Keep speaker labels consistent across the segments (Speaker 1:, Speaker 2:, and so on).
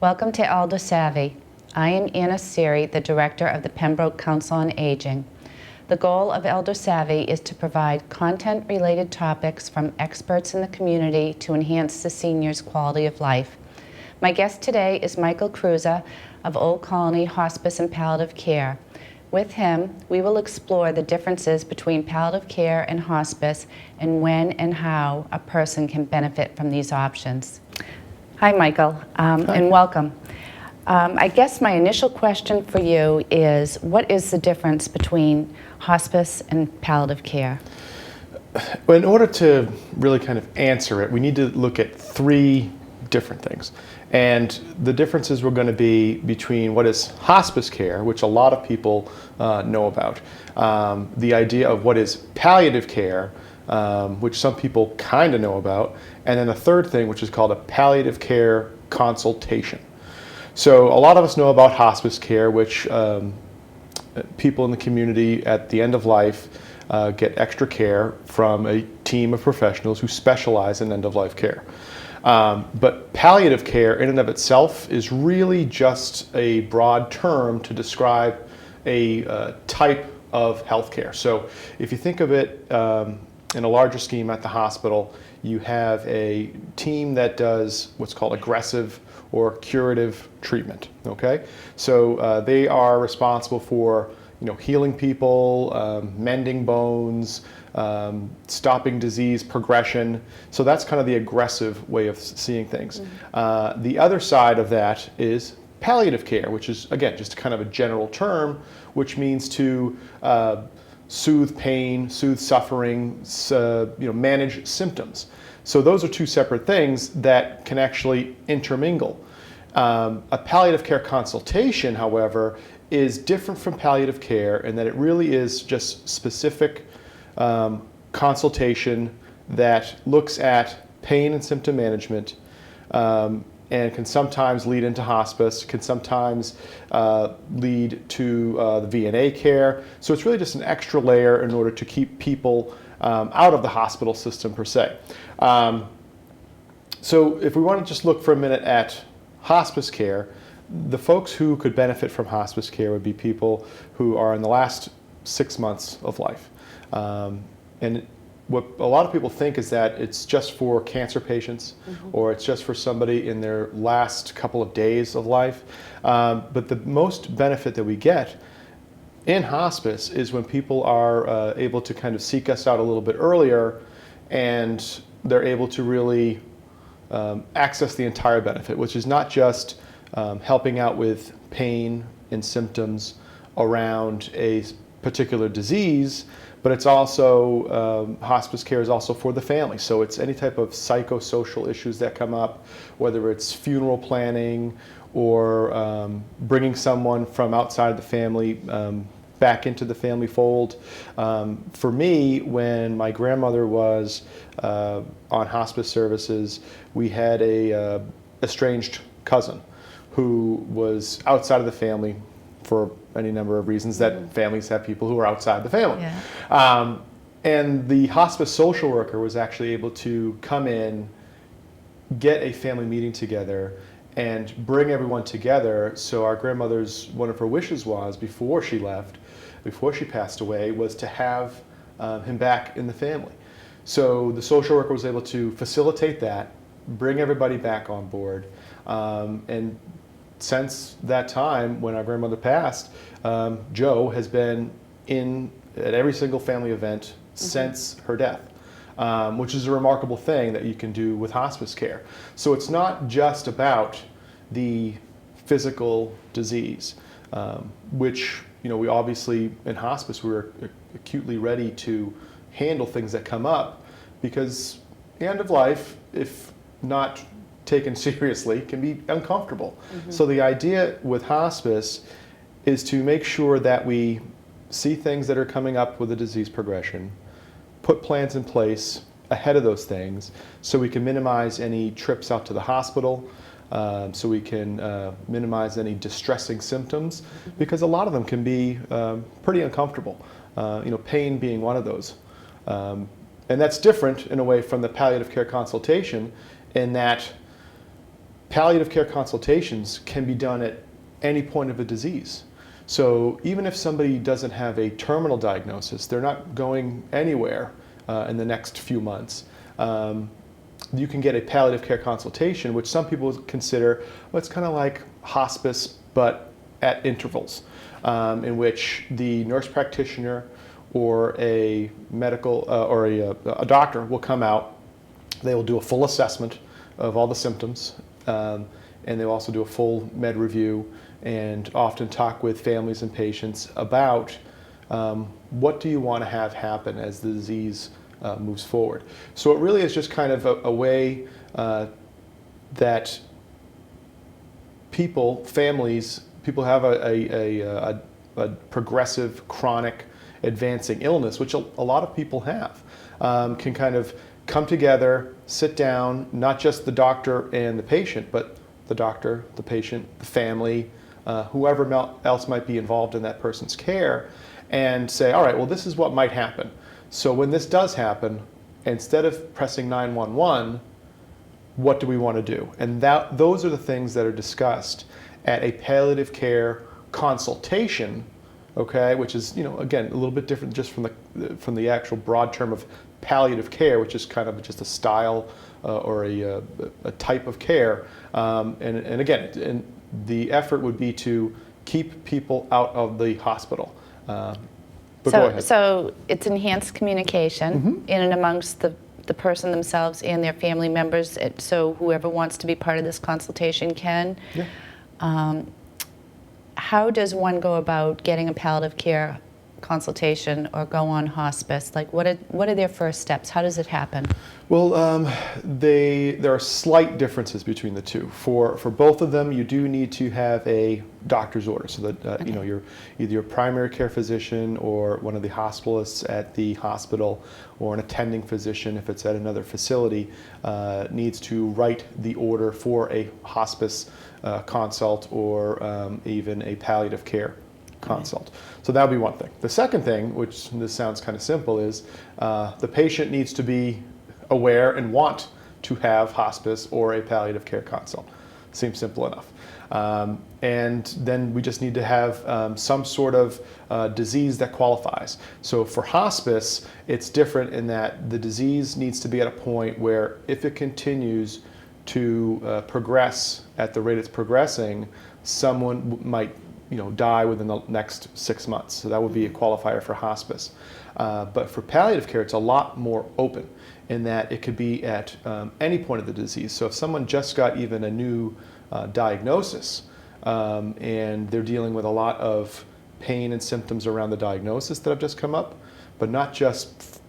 Speaker 1: Welcome to Elder Savvy. I am Anna Seery, the Director of the Pembroke Council on Aging. The goal of Elder Savvy is to provide content-related topics from experts in the community to enhance the seniors' quality of life. My guest today is Michael Cruza of Old Colony Hospice and Palliative Care. With him, we will explore the differences between palliative care and hospice and when and how a person can benefit from these options. Hi, Michael, and welcome. I guess my initial question for you is, what is the difference between hospice and palliative care?
Speaker 2: Well, in order to really kind of answer it, we need to look at three different things. And the differences were going to be between what is hospice care, which a lot of people know about, the idea of what is palliative care, which some people kind of know about, and then a third thing, which is called a palliative care consultation. So a lot of us know about hospice care, which people in the community at the end of life get extra care from a team of professionals who specialize in end-of-life care. But palliative care in and of itself is really just a broad term to describe a type of healthcare. So if you think of it in a larger scheme at the hospital, you have a team that does what's called aggressive or curative treatment, okay? So they are responsible for healing people, mending bones, stopping disease progression. So that's kind of the aggressive way of seeing things. Mm-hmm. The other side of that is palliative care, which is, again, just kind of a general term, which means to soothe pain, soothe suffering, manage symptoms. So those are two separate things that can actually intermingle. A palliative care consultation, however, is different from palliative care in that it really is just specific consultation that looks at pain and symptom management, and can sometimes lead into hospice, can sometimes lead to the VNA care. So it's really just an extra layer in order to keep people out of the hospital system per se. So if we want to just look for a minute at hospice care, the folks who could benefit from hospice care would be people who are in the last 6 months of life. And what a lot of people think is that it's just for cancer patients, mm-hmm. or it's just for somebody in their last couple of days of life. But the most benefit that we get in hospice is when people are able to kind of seek us out a little bit earlier, and they're able to really access the entire benefit, which is not just helping out with pain and symptoms around a particular disease, but it's also, hospice care is also for the family. So it's any type of psychosocial issues that come up, whether it's funeral planning or bringing someone from outside the family back into the family fold. For me, when my grandmother was on hospice services, we had a estranged cousin who was outside of the family for any number of reasons that mm-hmm. families have people who are outside the family. Yeah. And the hospice social worker was actually able to come in, get a family meeting together, and bring everyone together. So our grandmother's, one of her wishes was, before she left, before she passed away, was to have him back in the family. So the social worker was able to facilitate that, bring everybody back on board, and since that time, when our grandmother passed, Joe has been in at every single family event mm-hmm. since her death, which is a remarkable thing that you can do with hospice care. So it's not just about the physical disease, which we obviously in hospice we're acutely ready to handle things that come up, because the end of life, if not taken seriously, can be uncomfortable. Mm-hmm. So the idea with hospice is to make sure that we see things that are coming up with a disease progression, put plans in place ahead of those things so we can minimize any trips out to the hospital, so we can minimize any distressing symptoms, mm-hmm. because a lot of them can be pretty uncomfortable, pain being one of those. And that's different in a way from the palliative care consultation, in that palliative care consultations can be done at any point of a disease. So even if somebody doesn't have a terminal diagnosis, they're not going anywhere in the next few months, you can get a palliative care consultation, which some people consider, well, it's kind of like hospice, but at intervals, in which the nurse practitioner or a medical or a doctor will come out. They will do a full assessment of all the symptoms, and they'll also do a full med review and often talk with families and patients about what do you want to have happen as the disease moves forward. So it really is just kind of a way that families have a progressive, chronic, advancing illness, which a lot of people have, can kind of come together, sit down, not just the doctor and the patient, but the doctor, the patient, the family, whoever else might be involved in that person's care, and say, all right, well, this is what might happen. So when this does happen, instead of pressing 911, what do we want to do? And those are the things that are discussed at a palliative care consultation, okay, which is, again, a little bit different just from the actual broad term of palliative care, which is kind of just a style or a type of care. And again, the effort would be to keep people out of the hospital. But go ahead.
Speaker 1: So it's enhanced communication in and amongst the person themselves and their family members, so whoever wants to be part of this consultation can. Yeah. How does one go about getting a palliative care consultation or go on hospice? Like, what are their first steps? How does it happen?
Speaker 2: Well, there are slight differences between the two. For both of them, you do need to have a doctor's order, so that
Speaker 1: Okay.
Speaker 2: You're either your primary care physician or one of the hospitalists at the hospital, or an attending physician if it's at another facility, needs to write the order for a hospice consult or even a palliative care consult. So that would be one thing. The second thing, which this sounds kind of simple, is the patient needs to be aware and want to have hospice or a palliative care consult. Seems simple enough. And then we just need to have some sort of disease that qualifies. So for hospice, it's different in that the disease needs to be at a point where if it continues to progress at the rate it's progressing, someone might die within the next 6 months. So that would be a qualifier for hospice. But for palliative care, it's a lot more open in that it could be at any point of the disease. So if someone just got even a new diagnosis and they're dealing with a lot of pain and symptoms around the diagnosis that have just come up, but not just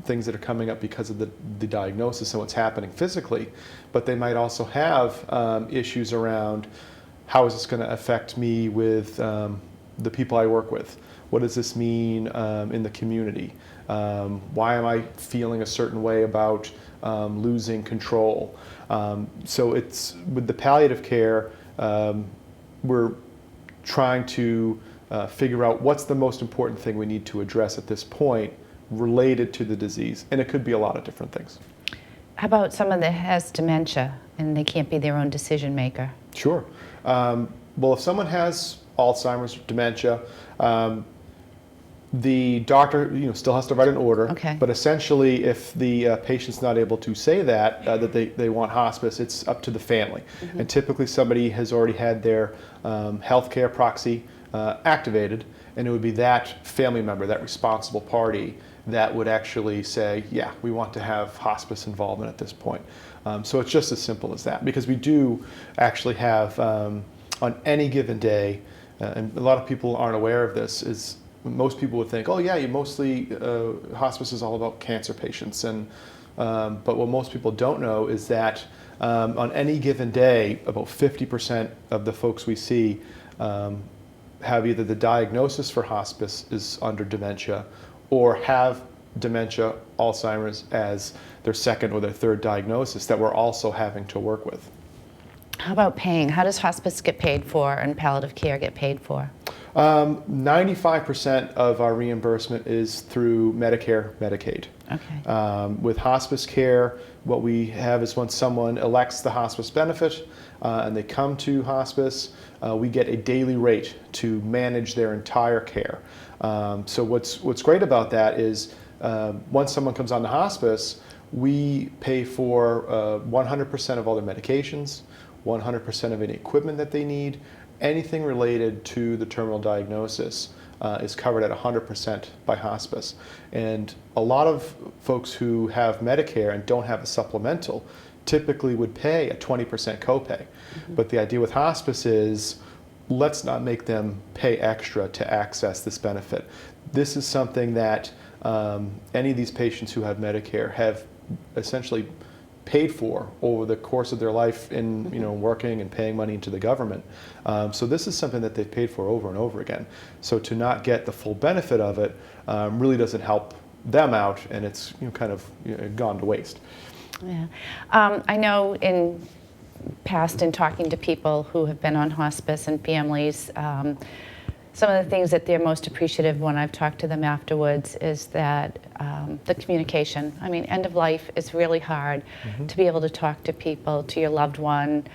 Speaker 2: things that are coming up because of the diagnosis and what's happening physically, but they might also have issues around, how is this going to affect me with the people I work with? What does this mean in the community? Why am I feeling a certain way about losing control? So it's with the palliative care, we're trying to figure out what's the most important thing we need to address at this point related to the disease. And it could be a lot of different things.
Speaker 1: How about someone that has dementia and they can't be their own decision maker?
Speaker 2: Sure. Well, if someone has Alzheimer's, dementia, the doctor still has to write an order. Okay. But essentially, if the patient's not able to say that they want hospice, it's up to the family. Mm-hmm. And typically somebody has already had their healthcare proxy activated, and it would be that family member, that responsible party, that would actually say, yeah, we want to have hospice involvement at this point. So it's just as simple as that, because we do actually have, on any given day, and a lot of people aren't aware of this, is most people would think, oh yeah, hospice is all about cancer patients. But what most people don't know is that on any given day, about 50% of the folks we see have either the diagnosis for hospice is under dementia, or have dementia, Alzheimer's as their second or their third diagnosis that we're also having to work with.
Speaker 1: How about paying? How does hospice get paid for and palliative care get paid for?
Speaker 2: 95% of our reimbursement is through Medicare, Medicaid.
Speaker 1: Okay.
Speaker 2: With hospice care, what we have is when someone elects the hospice benefit and they come to hospice, we get a daily rate to manage their entire care. So what's great about that is once someone comes on the hospice, we pay for 100% of all their medications, 100% of any equipment that they need. Anything related to the terminal diagnosis is covered at 100% by hospice. And a lot of folks who have Medicare and don't have a supplemental typically would pay a 20% copay. Mm-hmm. But the idea with hospice is, let's not make them pay extra to access this benefit. This is something that any of these patients who have Medicare have essentially paid for over the course of their life in working and paying money into the government. So this is something that they've paid for over and over again. So to not get the full benefit of it really doesn't help them out, and it's kind of gone to waste.
Speaker 1: Yeah, I know in past in talking to people who have been on hospice and families, some of the things that they're most appreciative when I've talked to them afterwards is that the communication. I mean, end of life is really hard. Mm-hmm. To be able to talk to people, to your loved one.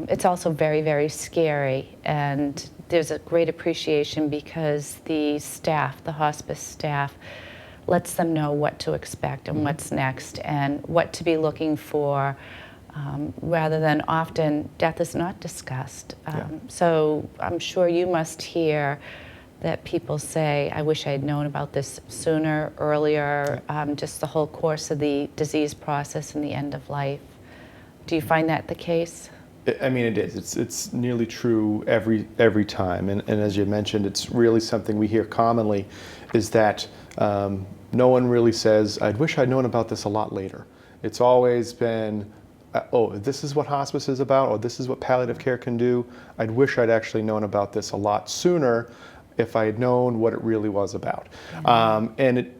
Speaker 1: It's also very, very scary, and there's a great appreciation because the staff, the hospice staff, lets them know what to expect and what's next and what to be looking for. Rather than often death is not discussed. So I'm sure you must hear that people say, I wish I had known about this sooner, earlier, just the whole course of the disease process and the end of life. Do you find that the case?
Speaker 2: I mean, it is. It's nearly true every time. And as you mentioned, it's really something we hear commonly is that no one really says, I wish I'd known about this a lot later. It's always been, oh, this is what hospice is about, or this is what palliative care can do. I'd wish I'd actually known about this a lot sooner if I had known what it really was about. And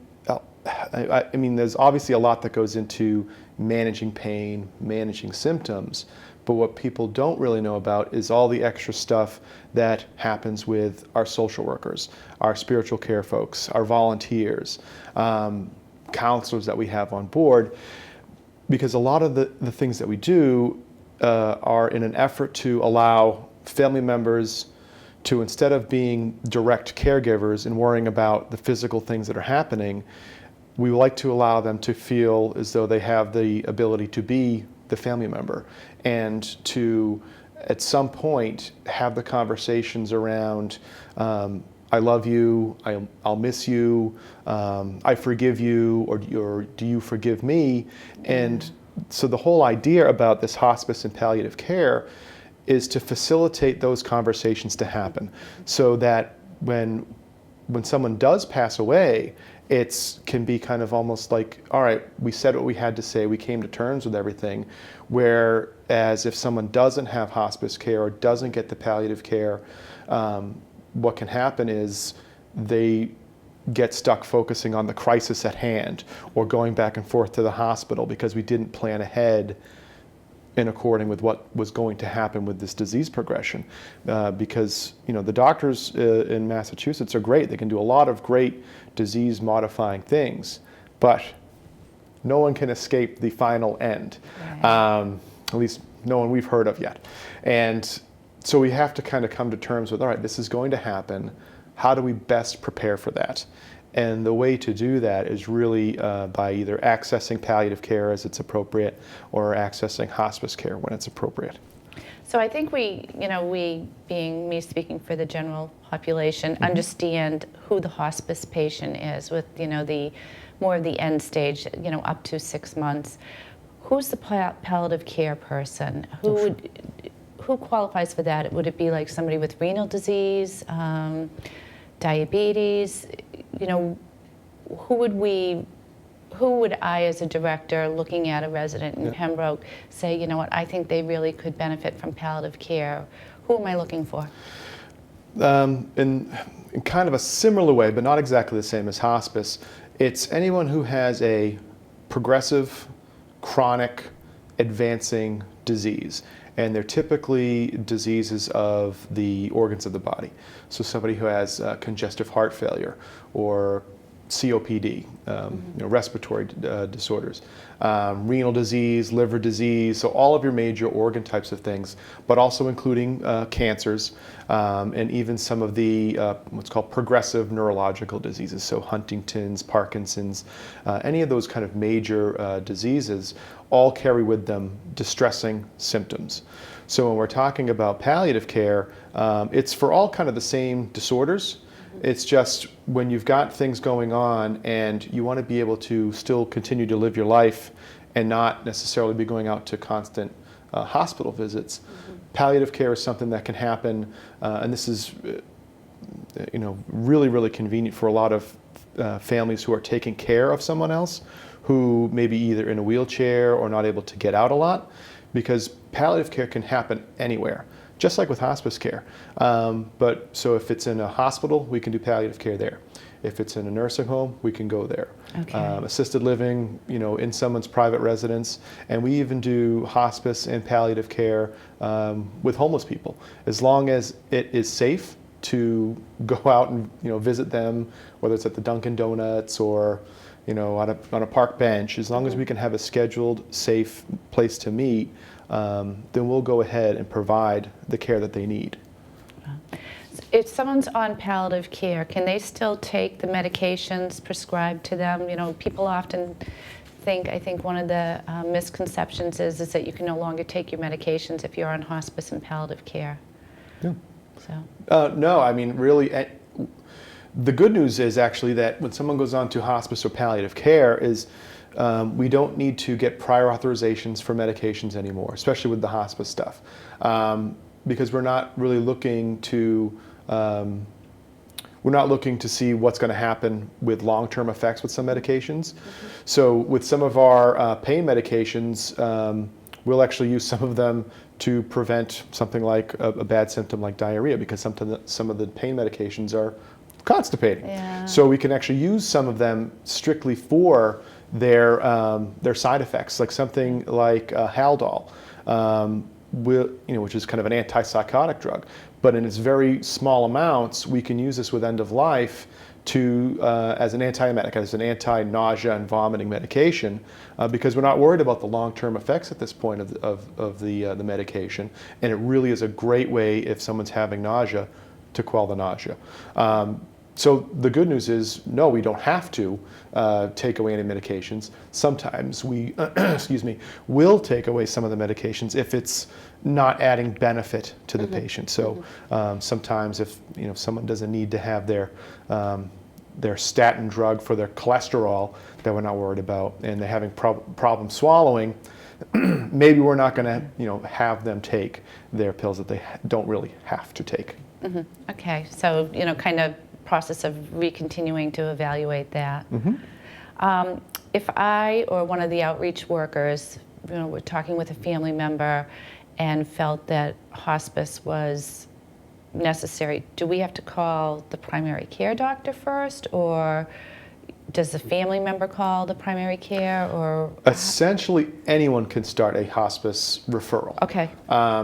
Speaker 2: I mean, there's obviously a lot that goes into managing pain, managing symptoms, but what people don't really know about is all the extra stuff that happens with our social workers, our spiritual care folks, our volunteers, counselors that we have on board. Because a lot of the things that we do are in an effort to allow family members to, instead of being direct caregivers and worrying about the physical things that are happening, we like to allow them to feel as though they have the ability to be the family member and to, at some point, have the conversations around I love you, I'll miss you, I forgive you, or do you forgive me? And so the whole idea about this hospice and palliative care is to facilitate those conversations to happen so that when someone does pass away, it can be kind of almost like, all right, we said what we had to say, we came to terms with everything, whereas if someone doesn't have hospice care or doesn't get the palliative care, what can happen is they get stuck focusing on the crisis at hand or going back and forth to the hospital because we didn't plan ahead in according with what was going to happen with this disease progression. Because the doctors in Massachusetts are great. They can do a lot of great disease modifying things, but no one can escape the final end. Right. At least no one we've heard of yet. And so we have to kind of come to terms with, all right, this is going to happen. How do we best prepare for that? And the way to do that is really by either accessing palliative care as it's appropriate or accessing hospice care when it's appropriate.
Speaker 1: So I think we being me speaking for the general population, understand who the hospice patient is with, the more of the end stage, up to 6 months. Who's the palliative care person? Who qualifies for that? Would it be like somebody with renal disease, diabetes? Who would I, as a director, looking at a resident in Pembroke, say, you know what, I think they really could benefit from palliative care? Who am I looking for?
Speaker 2: In kind of a similar way, but not exactly the same as hospice, it's anyone who has a progressive, chronic advancing disease. And they're typically diseases of the organs of the body. So somebody who has congestive heart failure or COPD, respiratory disorders, renal disease, liver disease, so all of your major organ types of things, but also including cancers, and even some of the what's called progressive neurological diseases, so Huntington's, Parkinson's, any of those kind of major diseases all carry with them distressing symptoms. So when we're talking about palliative care, it's for all kind of the same disorders. It's just when you've got things going on and you want to be able to still continue to live your life and not necessarily be going out to constant hospital visits, palliative care is something that can happen, and this is really, really convenient for a lot of families who are taking care of someone else who may be either in a wheelchair or not able to get out a lot, because palliative care can happen anywhere, just like with hospice care. But so if it's in a hospital, we can do palliative care there. If it's in a nursing home, we can go there.
Speaker 1: Okay.
Speaker 2: Assisted living, in someone's private residence, and we even do hospice and palliative care with homeless people, as long as it is safe to go out and visit them, whether it's at the Dunkin' Donuts or on a park bench. As long as we can have a scheduled, safe place to meet, then we'll go ahead and provide the care that they need.
Speaker 1: If someone's on palliative care, can they still take the medications prescribed to them? People often I think one of the misconceptions is that you can no longer take your medications if you're on hospice and palliative care.
Speaker 2: Yeah.
Speaker 1: So.
Speaker 2: No, I mean, really, the good news is actually that when someone goes on to hospice or palliative care is we don't need to get prior authorizations for medications anymore, especially with the hospice stuff, because we're not really looking to see what's going to happen with long-term effects with some medications. So with some of our pain medications, we'll actually use some of them to prevent something like a bad symptom like diarrhea, because some of the pain medications are constipating. Yeah. So we can actually use some of them strictly for their side effects, like something like Haldol, which is kind of an antipsychotic drug. But in its very small amounts, we can use this with end of life as an antiemetic, as an anti-nausea and vomiting medication, because we're not worried about the long-term effects at this point of the medication. And it really is a great way, if someone's having nausea, to quell the nausea. So the good news is, no, we don't have to take away any medications. Sometimes we, will take away some of the medications if it's not adding benefit to the patient. So sometimes if someone doesn't need to have their statin drug for their cholesterol that we're not worried about, and they're having problems swallowing, maybe we're not going to have them take their pills that they don't really have to take.
Speaker 1: Okay, so kind of process of continuing to evaluate that. If I or one of the outreach workers, were talking with a family member and felt that hospice was necessary, do we have to call the primary care doctor first, or does the family member call the primary care, or?
Speaker 2: Essentially, anyone can start a hospice referral.
Speaker 1: Okay.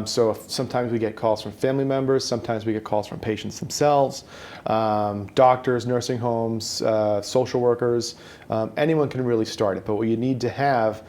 Speaker 2: So sometimes we get calls from family members, sometimes we get calls from patients themselves, doctors, nursing homes, social workers, anyone can really start it. But what you need to have,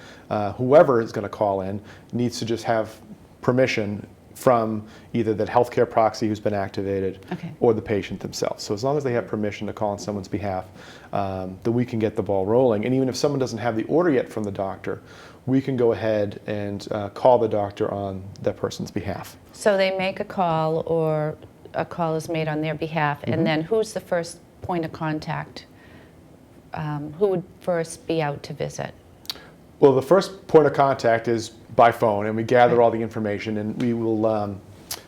Speaker 2: whoever is going to call in, needs to just have permission from either that healthcare proxy who's been activated, or the patient themselves. So as long as they have permission to call on someone's behalf, then we can get the ball rolling. And even if someone doesn't have the order yet from the doctor, we can go ahead and call the doctor on that person's behalf.
Speaker 1: So they make a call, or a call is made on their behalf, and then who's the first point of contact? Who would first be out to visit?
Speaker 2: Well, the first point of contact is by phone, and we gather all the information, and we will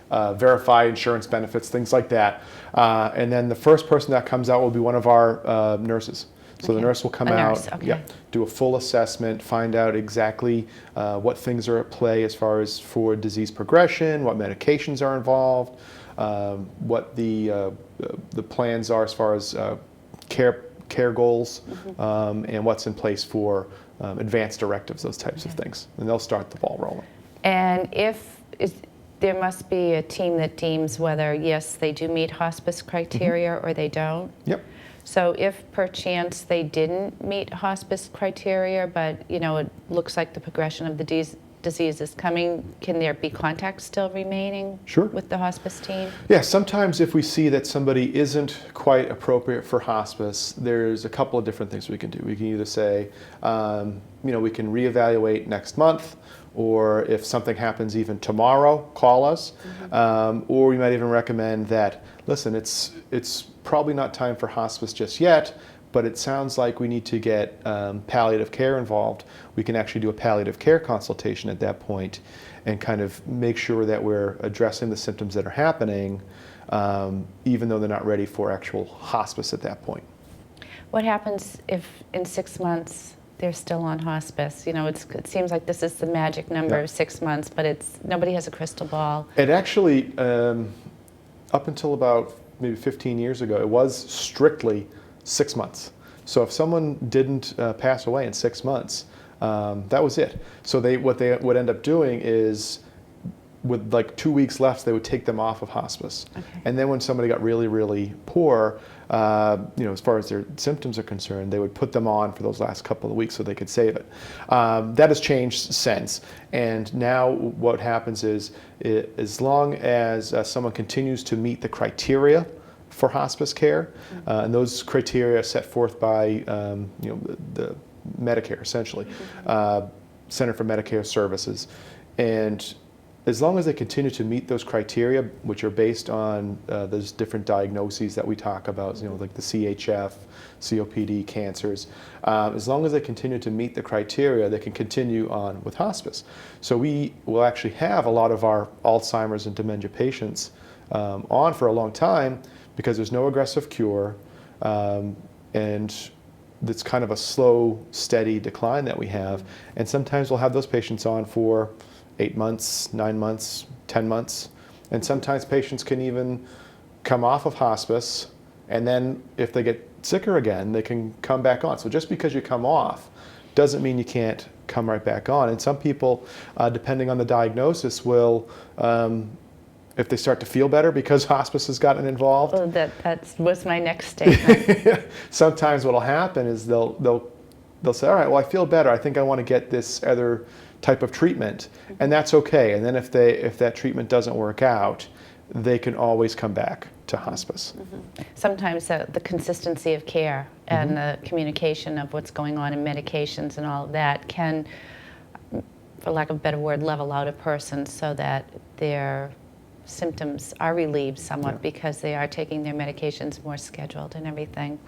Speaker 2: verify insurance benefits, things like that. And then the first person that comes out will be one of our nurses. So the nurse will come out, do a full assessment, find out exactly what things are at play as far as for disease progression, what medications are involved, what the plans are as far as care goals, and what's in place for advance directives, those types of things, and they'll start the ball rolling.
Speaker 1: And there must be a team that deems whether, yes, they do meet hospice criteria or they don't?
Speaker 2: Yep.
Speaker 1: So if perchance they didn't meet hospice criteria, but it looks like the progression of the disease is coming, can there be contact still remaining
Speaker 2: Sure.
Speaker 1: with the hospice team?
Speaker 2: Yeah, sometimes if we see that somebody isn't quite appropriate for hospice, there's a couple of different things we can do. We can either say, we can reevaluate next month, or if something happens even tomorrow, call us. Or we might even recommend that, listen, it's probably not time for hospice just yet, but it sounds like we need to get palliative care involved. We can actually do a palliative care consultation at that point and kind of make sure that we're addressing the symptoms that are happening, even though they're not ready for actual hospice at that point.
Speaker 1: What happens if in 6 months they're still on hospice? It seems like this is the magic number of 6 months, but nobody has a crystal ball.
Speaker 2: It actually, up until about maybe 15 years ago, it was strictly 6 months. So if someone didn't pass away in 6 months, that was it. So what they would end up doing is, with like 2 weeks left, they would take them off of hospice.
Speaker 1: Okay.
Speaker 2: And then when somebody got really, really poor, as far as their symptoms are concerned, they would put them on for those last couple of weeks so they could save it. That has changed since. And now what happens is, as long as someone continues to meet the criteria for hospice care, and those criteria are set forth by the Medicare, essentially, Center for Medicare Services, and as long as they continue to meet those criteria, which are based on those different diagnoses that we talk about, like the CHF, COPD, cancers, as long as they continue to meet the criteria, they can continue on with hospice. So we will actually have a lot of our Alzheimer's and dementia patients on for a long time, because there's no aggressive cure, and it's kind of a slow, steady decline that we have. And sometimes we'll have those patients on for 8 months, 9 months, 10 months. And sometimes patients can even come off of hospice, and then if they get sicker again, they can come back on. So just because you come off doesn't mean you can't come right back on. And some people, depending on the diagnosis, will, if they start to feel better because hospice has gotten involved.
Speaker 1: Well, that was my next statement.
Speaker 2: Sometimes what will happen is they'll say, all right, well, I feel better. I think I want to get this other type of treatment, and that's okay. And then if that treatment doesn't work out, they can always come back to hospice.
Speaker 1: Sometimes the consistency of care and the communication of what's going on in medications and all of that can, for lack of a better word, level out a person so that their symptoms are relieved somewhat because they are taking their medications more scheduled and everything.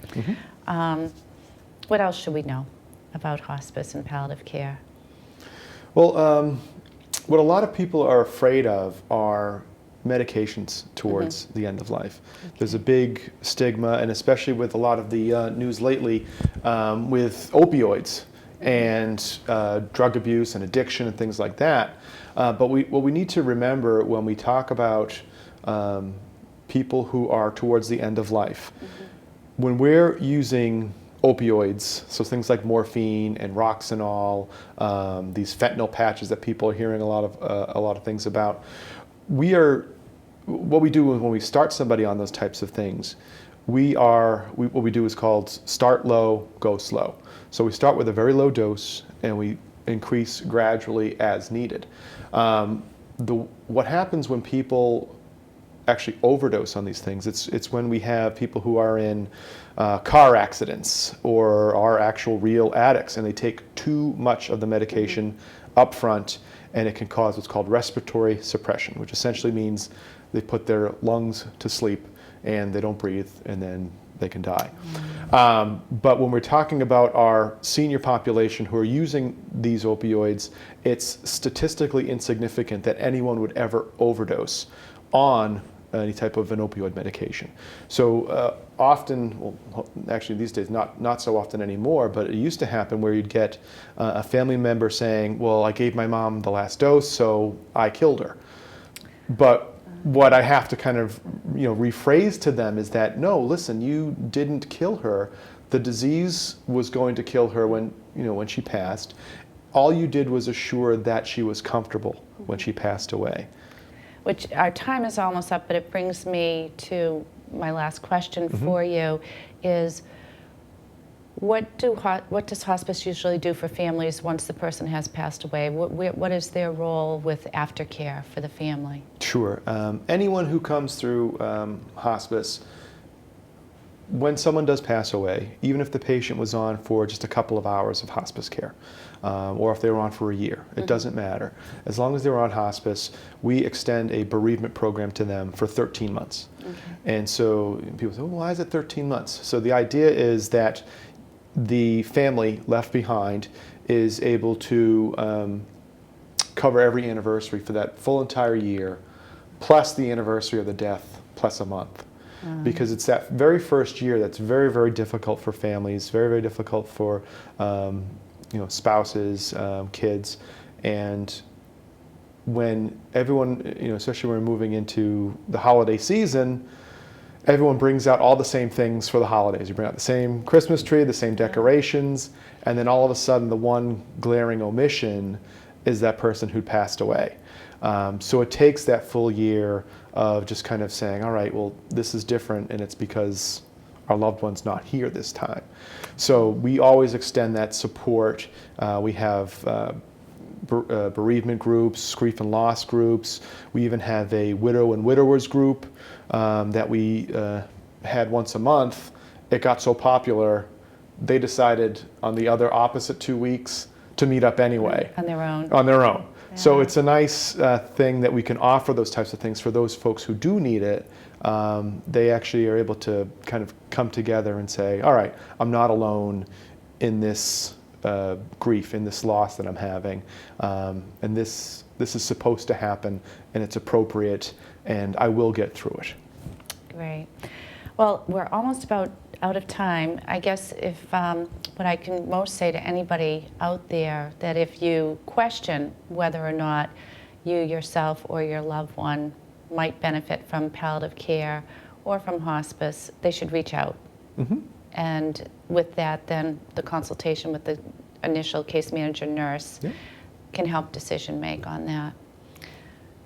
Speaker 1: What else should we know about hospice and palliative care?
Speaker 2: Well, what a lot of people are afraid of are medications towards the end of life. There's a big stigma, and especially with a lot of the news lately with opioids and drug abuse and addiction and things like that. But what we need to remember when we talk about people who are towards the end of life, when we're using opioids, so things like morphine and Roxanol, these fentanyl patches that people are hearing a lot of things about. What we do when we start somebody on those types of things, what we do is called start low, go slow. So we start with a very low dose and we increase gradually as needed. What happens when people actually overdose on these things, it's when we have people who are in car accidents or are actual real addicts, and they take too much of the medication up front, and it can cause what's called respiratory suppression, which essentially means they put their lungs to sleep and they don't breathe, and then they can die. But when we're talking about our senior population who are using these opioids, it's statistically insignificant that anyone would ever overdose on any type of an opioid medication. So often, well, actually these days not so often anymore, but it used to happen where you'd get a family member saying, well, I gave my mom the last dose, so I killed her. But what I have to kind of rephrase to them is that, no, listen, you didn't kill her. The disease was going to kill her when she passed. All you did was assure that she was comfortable when she passed away.
Speaker 1: Which our time is almost up, but it brings me to my last question for you is, what does hospice usually do for families once the person has passed away? What is their role with aftercare for the family?
Speaker 2: Sure. Anyone who comes through hospice, when someone does pass away, even if the patient was on for just a couple of hours of hospice care, or if they were on for a year, it doesn't matter. As long as they were on hospice, we extend a bereavement program to them for 13 months. And so people say, well, why is it 13 months? So the idea is that the family left behind is able to cover every anniversary for that full entire year, plus the anniversary of the death, plus a month. Because it's that very first year that's very, very difficult for families, very, very difficult for spouses, kids, and when everyone, especially when we're moving into the holiday season, everyone brings out all the same things for the holidays. You bring out the same Christmas tree, the same decorations, and then all of a sudden the one glaring omission is that person who passed away. So it takes that full year of just kind of saying, all right, well, this is different, and it's because our loved one's not here this time. So we always extend that support. We have bereavement groups, grief and loss groups. We even have a widow and widowers group that we had once a month. It got so popular, they decided on the other opposite 2 weeks to meet up anyway.
Speaker 1: On their own.
Speaker 2: On their own.
Speaker 1: Yeah.
Speaker 2: So it's a nice thing that we can offer those types of things for those folks who do need it. They actually are able to kind of come together and say, all right, I'm not alone in this grief, in this loss that I'm having. And this is supposed to happen, and it's appropriate, and I will get through it.
Speaker 1: Great. Well, we're almost about out of time. I guess if what I can most say to anybody out there, that if you question whether or not you yourself or your loved one might benefit from palliative care or from hospice, they should reach out. And with that, then the consultation with the initial case manager nurse can help decision make on that.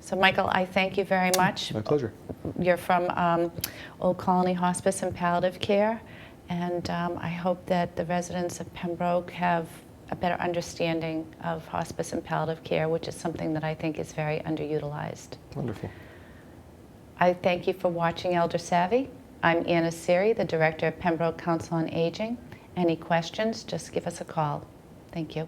Speaker 1: So Michael, I thank you very much.
Speaker 2: My pleasure.
Speaker 1: You're from Old Colony Hospice and Palliative Care, and I hope that the residents of Pembroke have a better understanding of hospice and palliative care, which is something that I think is very underutilized.
Speaker 2: Wonderful.
Speaker 1: I thank you for watching Elder Savvy. I'm Anna Seery, the Director of Pembroke Council on Aging. Any questions, just give us a call. Thank you.